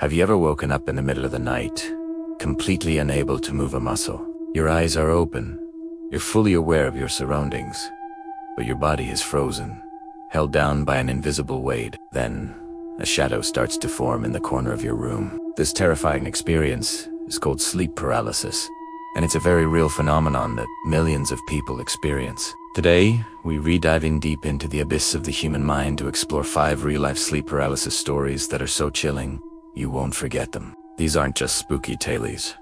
Have you ever woken up in the middle of the night, completely unable to move a muscle? Your eyes are open, you're fully aware of your surroundings, but your body is frozen, held down by an invisible weight. Then, a shadow starts to form in the corner of your room. This terrifying experience is called sleep paralysis, and it's a very real phenomenon that millions of people experience. Today, we re-diving deep into the abyss of the human mind to explore 5 real-life sleep paralysis stories that are so chilling, you won't forget them. These aren't just spooky tales.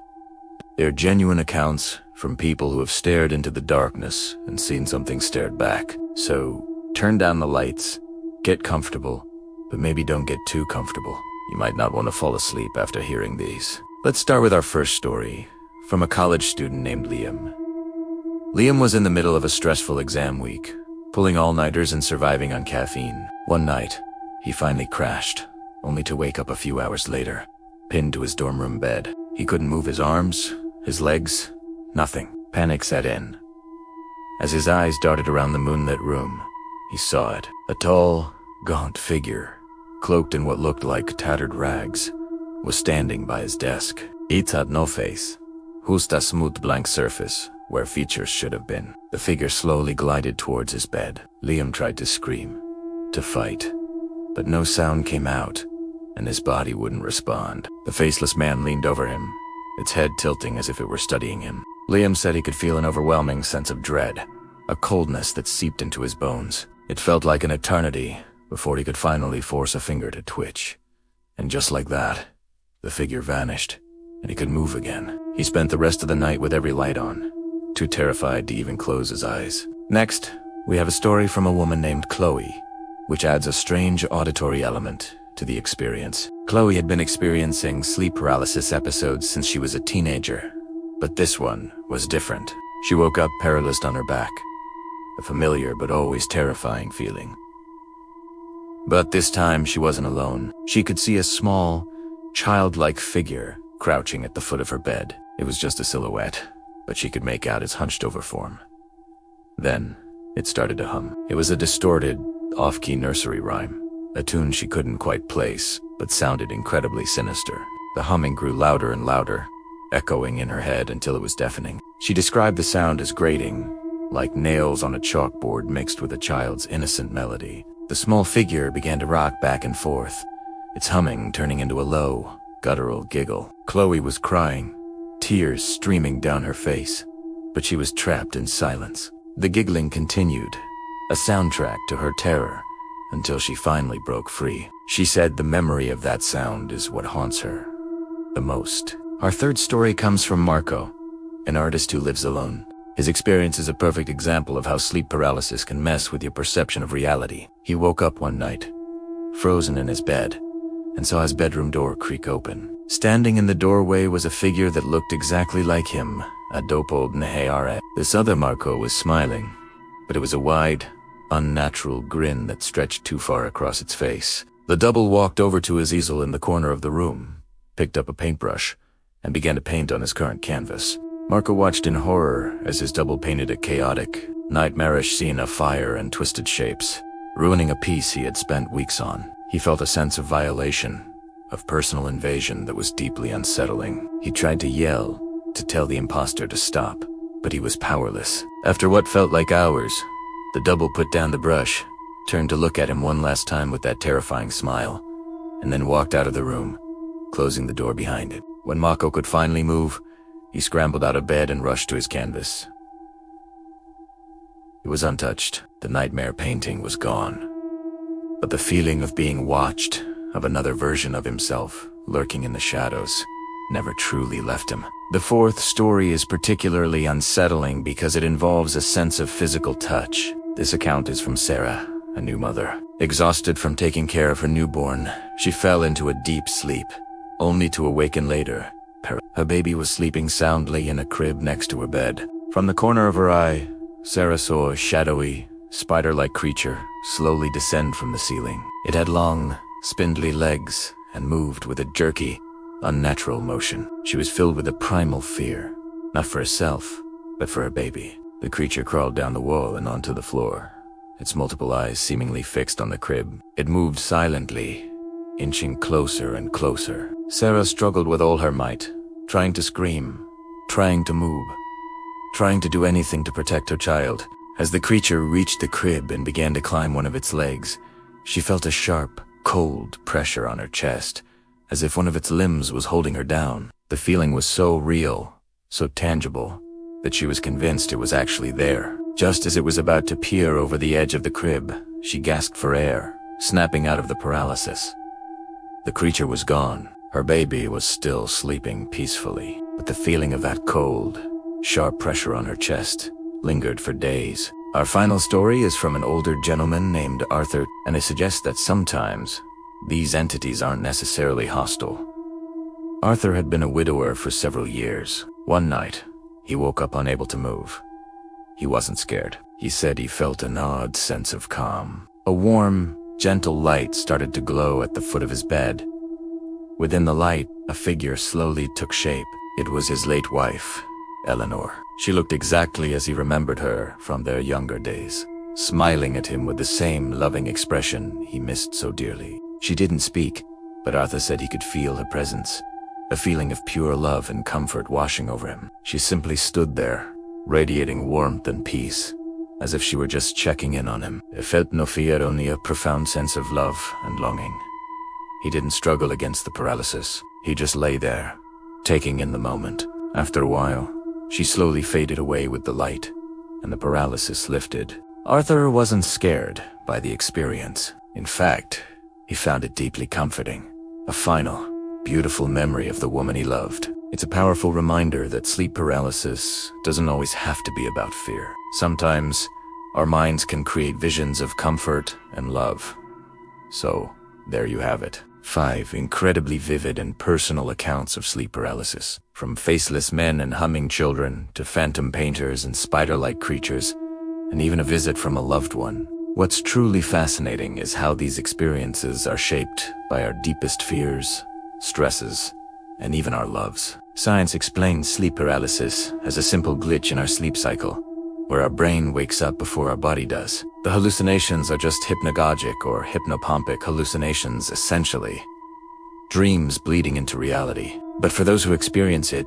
They're genuine accounts from people who have stared into the darkness and seen something stared back. So, turn down the lights, get comfortable, but maybe don't get too comfortable. You might not want to fall asleep after hearing these. Let's start with our first story, from a college student named Liam. Liam was in the middle of a stressful exam week, pulling all-nighters and surviving on caffeine. One night, he finally crashed, only to wake up a few hours later, pinned to his dorm room bed. He couldn't move his arms, his legs, nothing. Panic set in. As his eyes darted around the moonlit room, he saw it. A tall, gaunt figure, cloaked in what looked like tattered rags, was standing by his desk. It had no face, just a smooth blank surface where features should have been. The figure slowly glided towards his bed. Liam tried to scream, to fight, but no sound came out, and his body wouldn't respond. The faceless man leaned over him, its head tilting as if it were studying him. Liam said he could feel an overwhelming sense of dread, a coldness that seeped into his bones. It felt like an eternity before he could finally force a finger to twitch. And just like that, the figure vanished, and he could move again. He spent the rest of the night with every light on, too terrified to even close his eyes. Next, we have a story from a woman named Chloe, which adds a strange auditory element to the experience. Chloe had been experiencing sleep paralysis episodes since she was a teenager, but this one was different. She woke up paralyzed on her back, a familiar but always terrifying feeling. But this time she wasn't alone. She could see a small, childlike figure crouching at the foot of her bed. It was just a silhouette, but she could make out its hunched-over form. Then, it started to hum. It was a distorted, off-key nursery rhyme, a tune she couldn't quite place, but sounded incredibly sinister. The humming grew louder and louder, echoing in her head until it was deafening. She described the sound as grating, like nails on a chalkboard mixed with a child's innocent melody. The small figure began to rock back and forth, its humming turning into a low, guttural giggle. Chloe was crying, tears streaming down her face, but she was trapped in silence. The giggling continued, a soundtrack to her terror, until she finally broke free. She said the memory of that sound is what haunts her the most. Our third story comes from Marco, an artist who lives alone. His experience is a perfect example of how sleep paralysis can mess with your perception of reality. He woke up one night, frozen in his bed, and saw his bedroom door creak open. Standing in the doorway was a figure that looked exactly like him, a doppelganger. This other Marco was smiling, but it was a wide, unnatural grin that stretched too far across its face. The double walked over to his easel in the corner of the room, picked up a paintbrush, and began to paint on his current canvas. Marco watched in horror as his double painted a chaotic, nightmarish scene of fire and twisted shapes, ruining a piece he had spent weeks on. He felt a sense of violation, of personal invasion that was deeply unsettling. He tried to yell, to tell the imposter to stop, but he was powerless. After what felt like hours, the double put down the brush, turned to look at him one last time with that terrifying smile, and then walked out of the room, closing the door behind it. When Marco could finally move, he scrambled out of bed and rushed to his canvas. It was untouched. The nightmare painting was gone. But the feeling of being watched, of another version of himself, lurking in the shadows, never truly left him. The fourth story is particularly unsettling because it involves a sense of physical touch. This account is from Sarah, a new mother. Exhausted from taking care of her newborn, she fell into a deep sleep, only to awaken later. Her baby was sleeping soundly in a crib next to her bed. From the corner of her eye, Sarah saw a shadowy, spider-like creature slowly descend from the ceiling. It had long, spindly legs and moved with a jerky, unnatural motion. She was filled with a primal fear, not for herself, but for her baby. The creature crawled down the wall and onto the floor, its multiple eyes seemingly fixed on the crib. It moved silently, inching closer and closer. Sarah struggled with all her might, trying to scream, trying to move, trying to do anything to protect her child. As the creature reached the crib and began to climb one of its legs, she felt a sharp, cold pressure on her chest, as if one of its limbs was holding her down. The feeling was so real, so tangible, that she was convinced it was actually there. Just as it was about to peer over the edge of the crib, she gasped for air, snapping out of the paralysis. The creature was gone. Her baby was still sleeping peacefully, but the feeling of that cold, sharp pressure on her chest lingered for days. Our final story is from an older gentleman named Arthur, and it suggests that sometimes these entities aren't necessarily hostile. Arthur had been a widower for several years. One night, he woke up unable to move. He wasn't scared. He said he felt an odd sense of calm. A warm, gentle light started to glow at the foot of his bed. Within the light, a figure slowly took shape. It was his late wife, Eleanor. She looked exactly as he remembered her from their younger days, smiling at him with the same loving expression he missed so dearly. She didn't speak, but Arthur said he could feel her presence, a feeling of pure love and comfort washing over him. She simply stood there, radiating warmth and peace, as if she were just checking in on him. He felt no fear, only a profound sense of love and longing. He didn't struggle against the paralysis. He just lay there, taking in the moment. After a while, she slowly faded away with the light, and the paralysis lifted. Arthur wasn't scared by the experience. In fact, he found it deeply comforting. A final, beautiful memory of the woman he loved. It's a powerful reminder that sleep paralysis doesn't always have to be about fear. Sometimes, our minds can create visions of comfort and love. So, there you have it. 5 incredibly vivid and personal accounts of sleep paralysis. From faceless men and humming children, to phantom painters and spider-like creatures, and even a visit from a loved one. What's truly fascinating is how these experiences are shaped by our deepest fears, stresses, and even our loves. Science explains sleep paralysis as a simple glitch in our sleep cycle, where our brain wakes up before our body does. The hallucinations are just hypnagogic or hypnopompic hallucinations, essentially. Dreams bleeding into reality. But for those who experience it,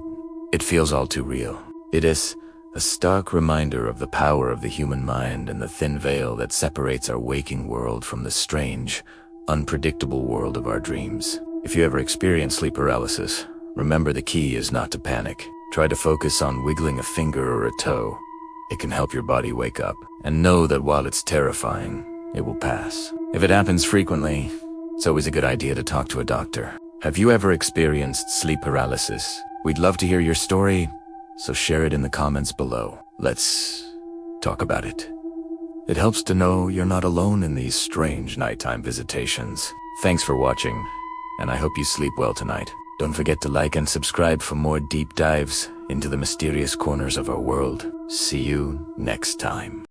it feels all too real. It is a stark reminder of the power of the human mind and the thin veil that separates our waking world from the strange, unpredictable world of our dreams. If you ever experience sleep paralysis, remember the key is not to panic. Try to focus on wiggling a finger or a toe. It can help your body wake up. And know that while it's terrifying, it will pass. If it happens frequently, it's always a good idea to talk to a doctor. Have you ever experienced sleep paralysis? We'd love to hear your story, so share it in the comments below. Let's talk about it. It helps to know you're not alone in these strange nighttime visitations. Thanks for watching, and I hope you sleep well tonight. Don't forget to like and subscribe for more deep dives into the mysterious corners of our world. See you next time.